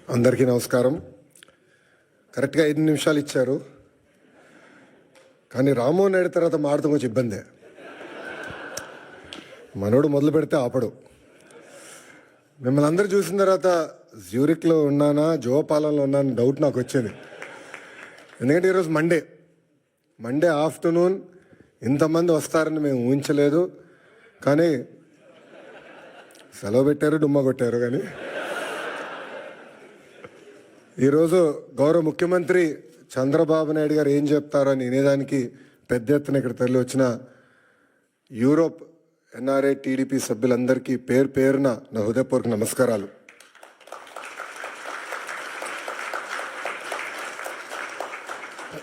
అందరికీ నమస్కారం. కరెక్ట్గా 5 నిమిషాలు ఇచ్చారు, కానీ రామ్మోహన్ నాయుడు తర్వాత మాడతాం కొంచెం ఇబ్బందే. మనోడు మొదలు పెడితే ఆపడు. మిమ్మల్ని అందరూ చూసిన తర్వాత జ్యూరిక్లో ఉన్నానా జోపాలంలో ఉన్నానా డౌట్ నాకు వచ్చింది. ఎందుకంటే ఈరోజు మండే ఆఫ్టర్నూన్ ఇంతమంది వస్తారని మేము ఊహించలేదు. కానీ సెలవు పెట్టారు, డుమ్మా కొట్టారు. కానీ ఈరోజు గౌరవ ముఖ్యమంత్రి చంద్రబాబు నాయుడు గారు ఏం చెప్తారో అని వినేదానికి పెద్ద ఎత్తున ఇక్కడ తరలి వచ్చిన యూరోప్ ఎన్ఆర్ఐ టీడీపీ సభ్యులందరికీ పేరున నా హృదయపూర్వక నమస్కారాలు.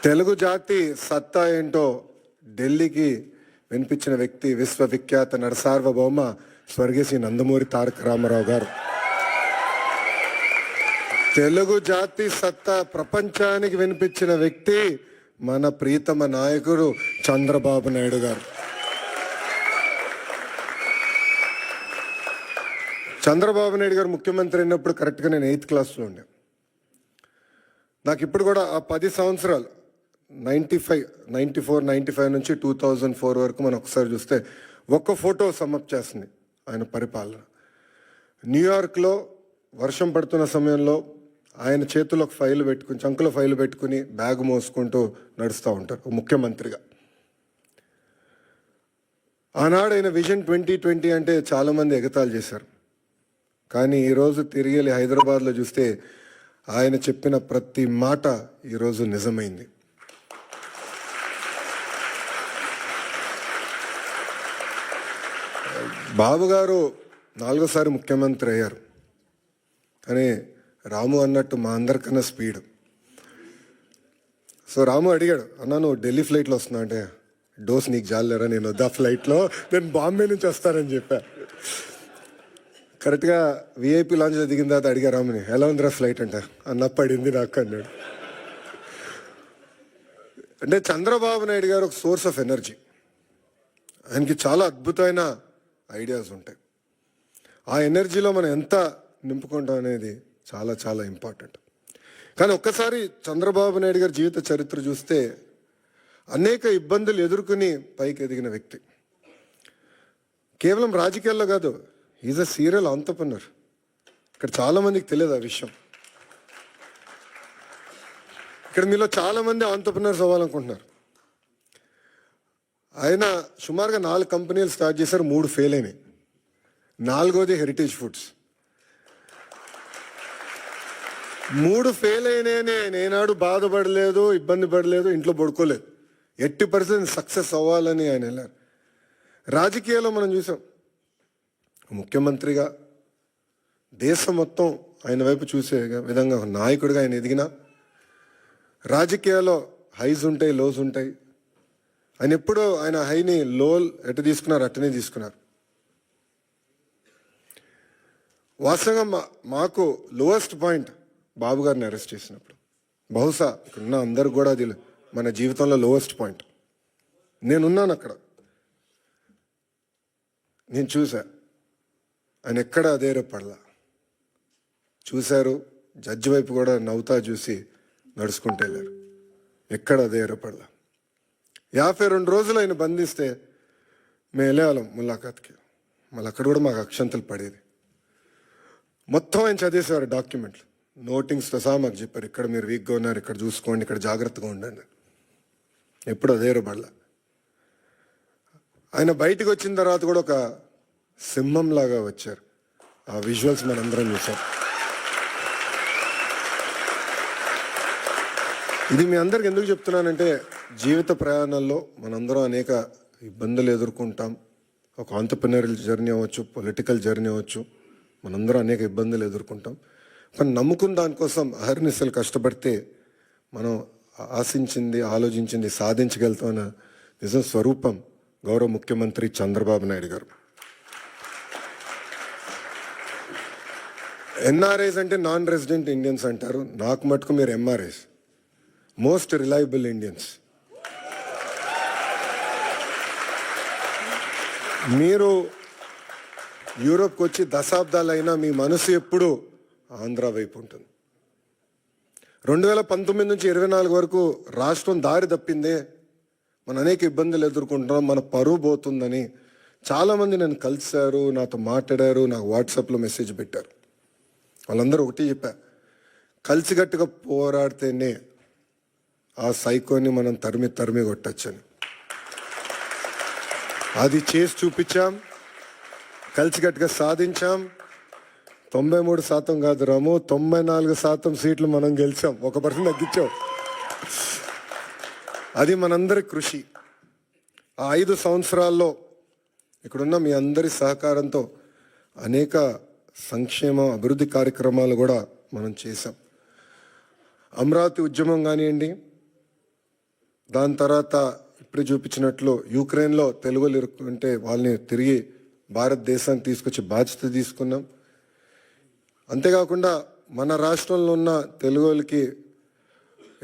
తెలుగు జాతి సత్తా ఏంటో ఢిల్లీకి వినిపించిన వ్యక్తి విశ్వవిఖ్యాత నరసార్వభౌమ స్వర్గీయ శ్రీ నందమూరి తారక రామారావు గారు. తెలుగు జాతి సత్తా ప్రపంచానికి వినిపించిన వ్యక్తి మన ప్రీతమ నాయకుడు చంద్రబాబు నాయుడు గారు. చంద్రబాబు నాయుడు గారు ముఖ్యమంత్రి అయినప్పుడు కరెక్ట్గా నేను 8th క్లాస్లో ఉండే. నాకు ఇప్పుడు కూడా ఆ 10 సంవత్సరాలు 94, 95 నుంచి 2004 వరకు మనం ఒకసారి చూస్తే ఒక్క ఫోటో సమ్మప్ చేస్తుంది ఆయన పరిపాలన. న్యూయార్క్లో వర్షం పడుతున్న సమయంలో ఆయన చేతుల్లో ఒక ఫైల్ పెట్టుకుని, చంకులో ఫైల్ పెట్టుకుని బ్యాగ్ మోసుకుంటూ నడుస్తూ ఉంటారు ముఖ్యమంత్రిగా. ఆనాడు ఆయన విజన్ 2020 అంటే చాలామంది ఎగతాళి చేశారు. కానీ ఈరోజు తిరిగి వెళ్ళి హైదరాబాద్లో చూస్తే ఆయన చెప్పిన ప్రతి మాట ఈరోజు నిజమైంది. బాబు గారు 4వ సారి ముఖ్యమంత్రి అయ్యారు. కానీ రాము అన్నట్టు మా అందరికన్నా స్పీడ్. సో రాము అడిగాడు, అన్నా నువ్వు ఢిల్లీ ఫ్లైట్లో వస్తున్నా అంటే, డోస్ నీకు జాలేరా, నేను వద్దా ఫ్లైట్లో, నేను బాంబే నుంచి వస్తానని చెప్పా. కరెక్ట్గా విఐపి లాంచ్లో దిగిన తర్వాత అడిగా రాముని, ఎలా ఉందిరా ఫ్లైట్ అంటే, అన్న పడింది నాకు అన్నాడు. అంటే చంద్రబాబు నాయుడు గారు ఒక సోర్స్ ఆఫ్ ఎనర్జీ. ఆయనకి చాలా అద్భుతమైన ఐడియాస్ ఉంటాయి. ఆ ఎనర్జీలో మనం ఎంత నింపుకుంటాం అనేది చాలా చాలా ఇంపార్టెంట్. కానీ ఒక్కసారి చంద్రబాబు నాయుడు గారి జీవిత చరిత్ర చూస్తే అనేక ఇబ్బందులు ఎదుర్కొని పైకి ఎదిగిన వ్యక్తి. కేవలం రాజకీయాల్లో కాదు, ఈజ్ అ సీరియల్ ఆంటర్‌ప్రెన్యూర్. ఇక్కడ చాలామందికి తెలియదు ఆ విషయం. ఇక్కడ మీలో చాలామంది ఆంటర్‌ప్రెన్యూర్స్ అవ్వాలనుకుంటున్నారు. ఆయన సుమారుగా 4 కంపెనీలు స్టార్ట్ చేశారు, 3 ఫెయిల్ అయినాయి. 4వది హెరిటేజ్ ఫుడ్స్. 3 ఫెయిల్ అయినాయని ఆయన ఏనాడు బాధపడలేదు, ఇబ్బంది పడలేదు, ఇంట్లో పడుకోలేదు. 80% సక్సెస్ అవ్వాలని ఆయన వెళ్ళారు. రాజకీయాల్లో మనం చూసాం, ముఖ్యమంత్రిగా దేశం మొత్తం ఆయన వైపు చూసే విధంగా నాయకుడిగా ఆయన ఎదిగిన. రాజకీయాల్లో హైస్ ఉంటాయి, లోస్ ఉంటాయి. ఆయన ఎప్పుడూ ఆయన హైని లో ఎటు తీసుకున్నారు అట్టనే తీసుకున్నారు. వాస్తవంగా మాకు లోయెస్ట్ పాయింట్ బాబు గారిని అరెస్ట్ చేసినప్పుడు, బహుశా ఇక్కడున్న అందరు కూడా అది మన జీవితంలో లోయెస్ట్ పాయింట్. నేనున్నాను అక్కడ, నేను చూసా ఆయన ఎక్కడ అధైర్యపడలా. చూశారు, జడ్జి వైపు కూడా నవ్వుతా చూసి నడుచుకుంటూ వెళ్ళారు. ఎక్కడ అధైర్యపడలా. 52 రోజులు ఆయన బంధిస్తే మేము వెళ్ళేవాళ్ళం ములాఖాత్కి. మళ్ళీ అక్కడ కూడా మాకు అక్షంతలు పడేది. మొత్తం ఆయన చదివేసేవారు డాక్యుమెంట్లు, నోటింగ్స్తో సహా మాకు చెప్పారు, ఇక్కడ మీరు వీక్గా ఉన్నారు, ఇక్కడ చూసుకోండి, ఇక్కడ జాగ్రత్తగా ఉండండి. ఎప్పుడు అధైర్యపడలా. ఆయన బయటకు వచ్చిన తర్వాత కూడా ఒక సింహంలాగా వచ్చారు. ఆ విజువల్స్ మనందరం చూసాం. ఇది మీ అందరికి ఎందుకు చెప్తున్నానంటే, జీవిత ప్రయాణంలో మనందరం అనేక ఇబ్బందులు ఎదుర్కొంటాం. ఒక ఆంటర్‌ప్రెన్యూరల్ జర్నీ అవ్వచ్చు, పొలిటికల్ జర్నీ అవ్వచ్చు, మనందరం అనేక ఇబ్బందులు ఎదుర్కొంటాం. కానీ నమ్ముకున్న దానికోసం అహర్నిశలు కష్టపడితే మనం ఆశించింది, ఆలోచించింది సాధించగలుగుతామన్న నిజం స్వరూపం గౌరవ ముఖ్యమంత్రి చంద్రబాబు నాయుడు గారు. ఎన్ఆర్ఐస్ అంటే నాన్ రెసిడెంట్ ఇండియన్స్ అంటారు. నాకు మటుకు మీరు ఎంఆర్ఐస్, మోస్ట్ రిలయబుల్ ఇండియన్స్. మీరు యూరోప్కి వచ్చి దశాబ్దాలైనా మీ మనసు ఎప్పుడు ఆంధ్ర వైపు ఉంటుంది. 2019 నుంచి 24 వరకు రాష్ట్రం దారి తప్పిందే, మనం అనేక ఇబ్బందులు ఎదుర్కొంటున్నాం, మన పరువు పోతుందని చాలామంది నన్ను కలిశారు, నాతో మాట్లాడారు, నాకు వాట్సాప్లో మెసేజ్ పెట్టారు. వాళ్ళందరూ ఒకటి చెప్పా, కలిసికట్టుగా పోరాడితేనే ఆ సైకోని మనం తరిమి కొట్టచ్చని. అది చేసి చూపించాం, కలిసికట్టుగా సాధించాం. 93% కాదు రాము, 94% సీట్లు మనం గెలిచాం, 1% తగ్గించాం. అది మనందరి కృషి. ఆ 5 సంవత్సరాల్లో ఇక్కడున్న మీ అందరి సహకారంతో అనేక సంక్షేమ అభివృద్ధి కార్యక్రమాలు కూడా మనం చేశాం. అమరావతి ఉద్యమం కానివ్వండి, దాని తర్వాత ఇప్పుడు చూపించినట్లు యుక్రెయిన్లో తెలుగులు ఇరుక్కుంటే వాళ్ళని తిరిగి భారతదేశానికి తీసుకొచ్చి బాధ్యత తీసుకున్నాం. అంతేకాకుండా మన రాష్ట్రంలో ఉన్న తెలుగులకి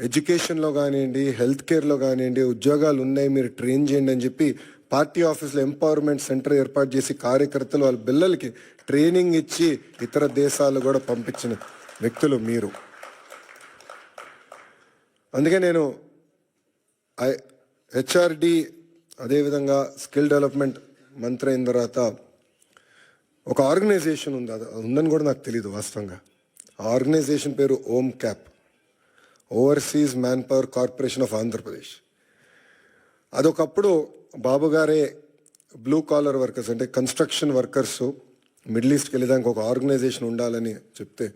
ఎడ్యుకేషన్లో కానివ్వండి, హెల్త్ కేర్లో కానివ్వండి ఉద్యోగాలు ఉన్నాయి, మీరు ట్రైన్ చేయండి అని చెప్పి పార్టీ ఆఫీస్లో ఎంపవర్మెంట్ సెంటర్ ఏర్పాటు చేసి కార్యకర్తలు వాళ్ళ పిల్లలకి ట్రైనింగ్ ఇచ్చి ఇతర దేశాలు కూడా పంపించిన వ్యక్తులు మీరు. అందుకే నేను హెచ్ఆర్డి అదేవిధంగా స్కిల్ డెవలప్మెంట్ మంత్రి అయిన తర్వాత ఒక ఆర్గనైజేషన్ ఉంది, అది ఉందని కూడా నాకు తెలియదు వాస్తవంగా. ఆ ఆర్గనైజేషన్ పేరు ohm cap, overseas man power corporation of Andhra Pradesh. అదొకప్పుడు బాబు గారే బ్లూ కాలర్ వర్కర్స్ అంటే కన్స్ట్రక్షన్ వర్కర్స్ మిడిల్ ఈస్ట్కి వెళ్ళేదానికి ఒక ఆర్గనైజేషన్ ఉండాలని చెప్తే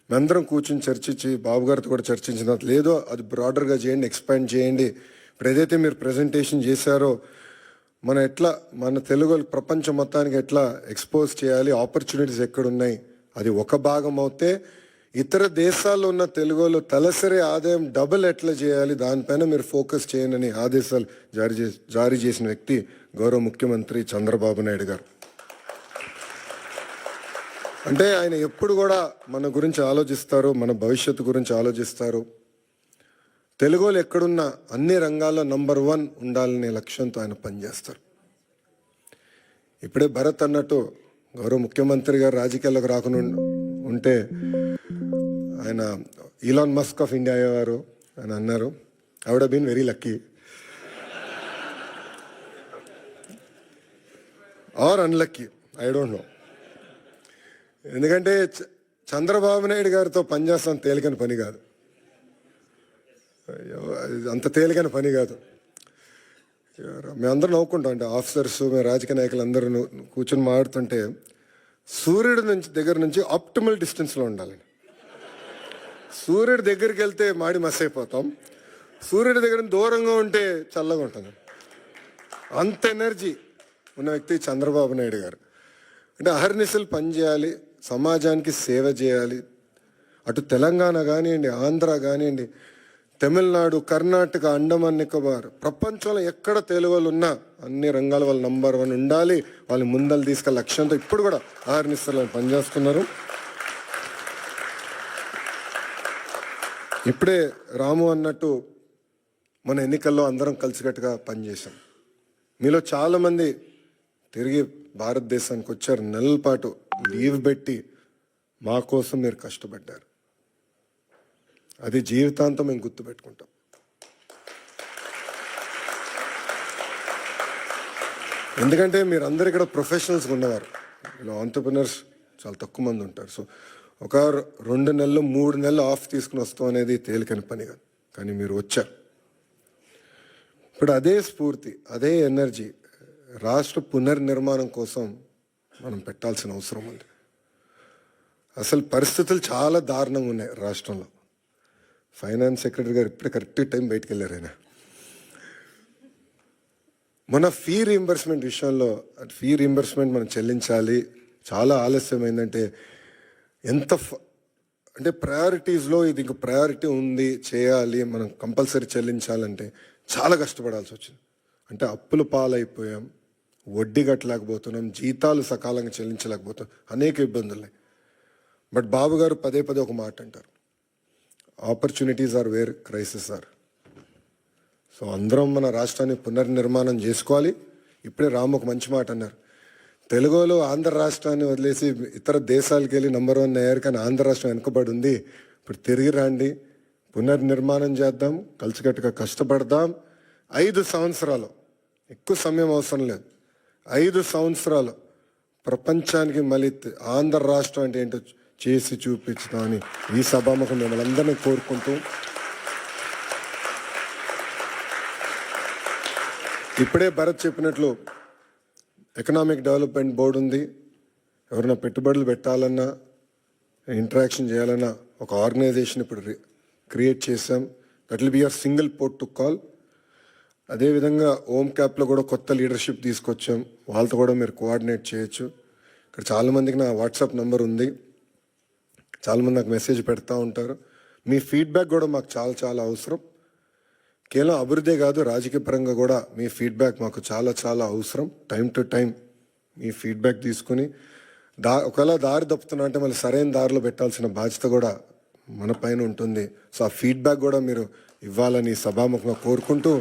మేమందరం కూర్చుని చర్చించి బాబు గారితో కూడా చర్చించిన, లేదో అది బ్రాడర్గా చేయండి, ఎక్స్పాండ్ చేయండి. ఇప్పుడు ఏదైతే మీరు ప్రజెంటేషన్ చేశారో మన తెలుగు ప్రపంచం మొత్తానికి ఎట్లా ఎక్స్పోజ్ చేయాలి, ఆపర్చునిటీస్ ఎక్కడున్నాయి, అది ఒక భాగం అవుతే ఇతర దేశాల్లో ఉన్న తెలుగులో తలసరి ఆదాయం డబుల్ ఎట్లా చేయాలి, దానిపైన మీరు ఫోకస్ చేయనని ఆదేశాలు జారీ చేసిన వ్యక్తి గౌరవ ముఖ్యమంత్రి చంద్రబాబు నాయుడు గారు. అంటే ఆయన ఎప్పుడు కూడా మన గురించి ఆలోచిస్తారు, మన భవిష్యత్తు గురించి ఆలోచిస్తారు. తెలుగులో ఎక్కడున్నా అన్ని రంగాల్లో నంబర్ 1 ఉండాలనే లక్ష్యంతో ఆయన పనిచేస్తారు. ఇప్పుడే భరత్ అన్నట్టు గౌరవ ముఖ్యమంత్రి గారు రాజకీయాల్లోకి రాకుండా ఉంటే ఆయన ఈలాన్ మస్క్ ఆఫ్ ఇండియా అయ్యేవారు అని అన్నారు. I would have been very lucky or unlucky, I don't know. ఎందుకంటే చంద్రబాబు నాయుడు గారితో పనిచేస్తాం తేలికని పని కాదు, అంత తేలికైన పని కాదు. మేమందరం నవ్వుకుంటాం, అంటే ఆఫీసర్స్ మేము రాజకీయ నాయకులు అందరూ కూర్చొని మాట్లాడుతుంటే సూర్యుడి దగ్గర నుంచి ఆప్టిమల్ డిస్టెన్స్లో ఉండాలి. సూర్యుడి దగ్గరికి వెళ్తే మాడి మస్ అయిపోతాం, సూర్యుడి దగ్గర దూరంగా ఉంటే చల్లగా ఉంటుంది. అంత ఎనర్జీ ఉన్న వ్యక్తి చంద్రబాబు నాయుడు గారు. అంటే అహర్నిశలు పనిచేయాలి, సమాజానికి సేవ చేయాలి. అటు తెలంగాణ కానివ్వండి, ఆంధ్ర కానివ్వండి, తమిళనాడు, కర్ణాటక, అండమాన్ నికోబార్, ప్రపంచంలో ఎక్కడ తెలుగులు ఉన్నా అన్ని రంగాల వాళ్ళు నంబర్ 1 ఉండాలి, వాళ్ళు ముందలు తీసుకెళ్ళే లక్ష్యంతో ఇప్పుడు కూడా ఆహర్నిశలు పనిచేస్తున్నారు. ఇప్పుడే రాము అన్నట్టు మన ఎన్నికల్లో అందరం కలిసికట్టుగా పనిచేసాం. మీలో చాలామంది తిరిగి భారతదేశానికి వచ్చారు, నెలల పాటు లీవ్ పెట్టి మా కోసం మీరు కష్టపడ్డారు. అది జీవితాంతం మేము గుర్తుపెట్టుకుంటాం. ఎందుకంటే మీరు అందరు ఇక్కడ ప్రొఫెషనల్స్గా ఉన్నవారు, ఇలా ఆంటర్ప్రినర్స్ చాలా తక్కువ మంది ఉంటారు. సో ఒక 2 నెలలు 3 నెలలు ఆఫ్ తీసుకుని వస్తాం అనేది తేలికని పని కాదు, కానీ మీరు వచ్చారు. ఇప్పుడు అదే స్ఫూర్తి, అదే ఎనర్జీ రాష్ట్ర పునర్నిర్మాణం కోసం మనం పెట్టాల్సిన అవసరం ఉంది. అసలు పరిస్థితులు చాలా దారుణంగా ఉన్నాయి రాష్ట్రంలో. ఫైనాన్స్ సెక్రటరీ గారు ఇప్పుడే కరెక్ట్ టైం బయటకు వెళ్ళారు. ఆయన మన ఫీ రీయింబర్స్మెంట్ విషయంలో, ఫీ రీయింబర్స్మెంట్ మనం చెల్లించాలి, చాలా ఆలస్యమైందంటే అంటే ప్రయారిటీస్లో ఇది ఇంక ప్రయారిటీ ఉంది, చేయాలి, మనం కంపల్సరీ చెల్లించాలంటే చాలా కష్టపడాల్సి వచ్చింది. అంటే అప్పుల పాలైపోయాం, వడ్డీ కట్టలేకపోతున్నాం, జీతాలు సకాలంగా చెల్లించలేకపోతున్నాం, అనేక ఇబ్బందులు. బట్ బాబు గారు పదే ఒక మాట అంటారు, opportunities are where crisis are. So అందరం మన రాష్ట్రాన్ని పునర్నిర్మాణం చేసుకోవాలి. ఇప్పుడే రాము ఒక మంచి మాట అన్నారు, తెలుగులో ఆంధ్ర రాష్ట్రాన్ని వదిలేసి ఇతర దేశాలకు వెళ్ళి నంబర్ 1 అయ్యారు, కానీ ఆంధ్ర రాష్ట్రం వెనుకబడి ఉంది. ఇప్పుడు తిరిగి రండి, పునర్నిర్మాణం చేద్దాం, కలిసికట్టుగా కష్టపడదాం. 5 సంవత్సరాలు, ఎక్కువ సమయం అవసరం లేదు, 5 సంవత్సరాలు ప్రపంచానికి మళ్ళీ ఆంధ్ర రాష్ట్రం అంటే ఏంటో చేసి చూపించుదామని ఈ సభాముఖం మిమ్మల్ని అందరినీ కోరుకుంటూ, ఇప్పుడే భరత్ చెప్పినట్లు ఎకనామిక్ డెవలప్మెంట్ బోర్డు ఉంది. ఎవరైనా పెట్టుబడులు పెట్టాలన్నా, ఇంటరాక్షన్ చేయాలన్నా ఒక ఆర్గనైజేషన్ ఇప్పుడు క్రియేట్ చేశాం. That will be your single port to call. అదేవిధంగా ఓమ్ క్యాప్లో కూడా కొత్త లీడర్షిప్ తీసుకొచ్చాం, వాళ్ళతో కూడా మీరు కోఆర్డినేట్ చేయొచ్చు. ఇక్కడ చాలామందికి నా వాట్సాప్ నెంబర్ ఉంది, చాలామంది నాకు మెసేజ్ పెడతా ఉంటారు. మీ ఫీడ్బ్యాక్ కూడా మాకు చాలా చాలా అవసరం. కేవలం అభివృద్ధి కాదు, రాజకీయ పరంగా కూడా మీ ఫీడ్బ్యాక్ మాకు చాలా చాలా అవసరం. Time to time me feedback తీసుకుని ఒకవేళ దారి తప్పుతున్నా అంటే మళ్ళీ సరైన దారిలో పెట్టాల్సిన బాధ్యత కూడా మన పైన ఉంటుంది. సో ఆ ఫీడ్బ్యాక్ కూడా మీరు ఇవ్వాలని సభాముఖంగా కోరుకుంటూ,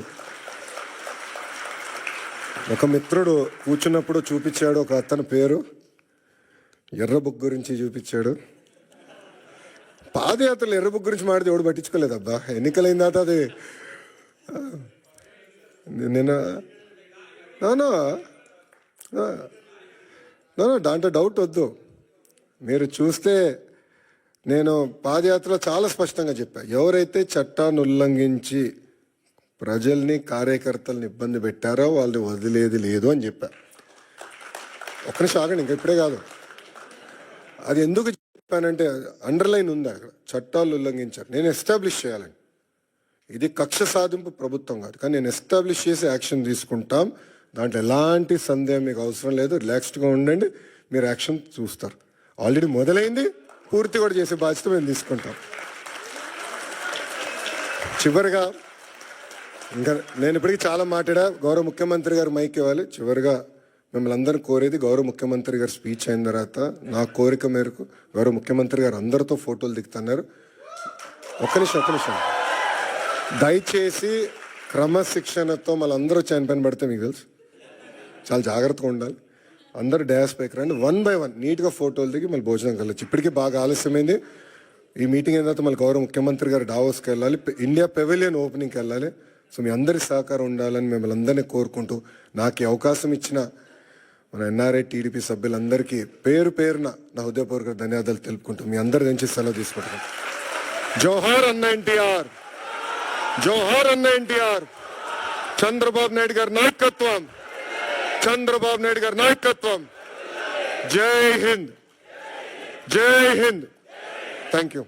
ఒక మిత్రుడు కూర్చున్నప్పుడు చూపించాడు, ఒక అతని పేరు ఎర్ర బుక్ గురించి చూపించాడు. పాదయాత్రలు ఎర్ర బుక్ గురించి మాడితే ఎవడు పట్టించుకోలేదు అబ్బా. ఎన్నికలైన తర్వాత అది నేను దాంట్లో డౌట్ వద్దు. మీరు చూస్తే నేను పాదయాత్రలో చాలా స్పష్టంగా చెప్పా, ఎవరైతే చట్టాన్ని ఉల్లంఘించి ప్రజల్ని, కార్యకర్తల్ని ఇబ్బంది పెట్టారో వాళ్ళని వదిలేది లేదు అని చెప్పా. ఒక్క నిమిషం ఆగండి, ఇంకా ఇప్పుడే కాదు. అది ఎందుకు చెప్పానంటే అండర్లైన్ ఉంది అక్కడ, చట్టాలు ఉల్లంఘించారు, నేను ఎస్టాబ్లిష్ చేయాలని. ఇది కక్ష సాధింపు ప్రభుత్వం కాదు, కానీ నేను ఎస్టాబ్లిష్ చేసి యాక్షన్ తీసుకుంటాం. దాంట్లో ఎలాంటి సందేహం మీకు అవసరం లేదు. రిలాక్స్డ్గా ఉండండి, మీరు యాక్షన్ చూస్తారు. ఆల్రెడీ మొదలైంది, పూర్తి కూడా చేసే బాధ్యత మేము తీసుకుంటాం. చివరిగా ఇంకా నేను ఇప్పటికీ చాలా మాట్లాడా, గౌరవ ముఖ్యమంత్రి గారు మైక్ ఇవ్వాలి. చివరిగా మిమ్మల్ని అందరినీ కోరేది, గౌరవ ముఖ్యమంత్రి గారు స్పీచ్ అయిన తర్వాత నా కోరిక మేరకు గౌరవ ముఖ్యమంత్రి గారు అందరితో ఫోటోలు దిగుతున్నారు. ఒక్క నిమిషం దయచేసి క్రమశిక్షణతో మళ్ళీ అందరూ చనిపోయిన పడితే మీకు తెలుసు, చాలా జాగ్రత్తగా ఉండాలి. అందరూ డ్యాస్ పైకి రండి, 1 by 1 నీట్గా ఫోటోలు దిగి మళ్ళీ భోజనం కలవచ్చు. ఇప్పటికీ బాగా ఆలస్యమైంది. ఈ మీటింగ్ అయిన తర్వాత మళ్ళీ గౌరవ ముఖ్యమంత్రి గారు డావోస్కి వెళ్ళాలి, ఇండియా పెవిలియన్ ఓపెనింగ్కి వెళ్ళాలి. సో మీ అందరి సహకారం ఉండాలని మిమ్మల్ని అందరినీ కోరుకుంటూ, నాకు ఈ అవకాశం ఇచ్చిన మన ఎన్ఆర్ఐ టీడీపీ సభ్యులందరికీ పేరు పేరున నా హృదయపూర్వక ధన్యవాదాలు తెలుపుకుంటూ మీ అందరి నుంచి సెలవు తీసుకుంటున్నాను. జోహార్ అన్న ఎన్టీఆర్, జోహార్ అన్న ఎన్టీఆర్. చంద్రబాబు నాయుడు గారి నాయకత్వం, చంద్రబాబు నాయుడు గారి నాయకత్వం. జై హింద్, జై హింద్. Thank you.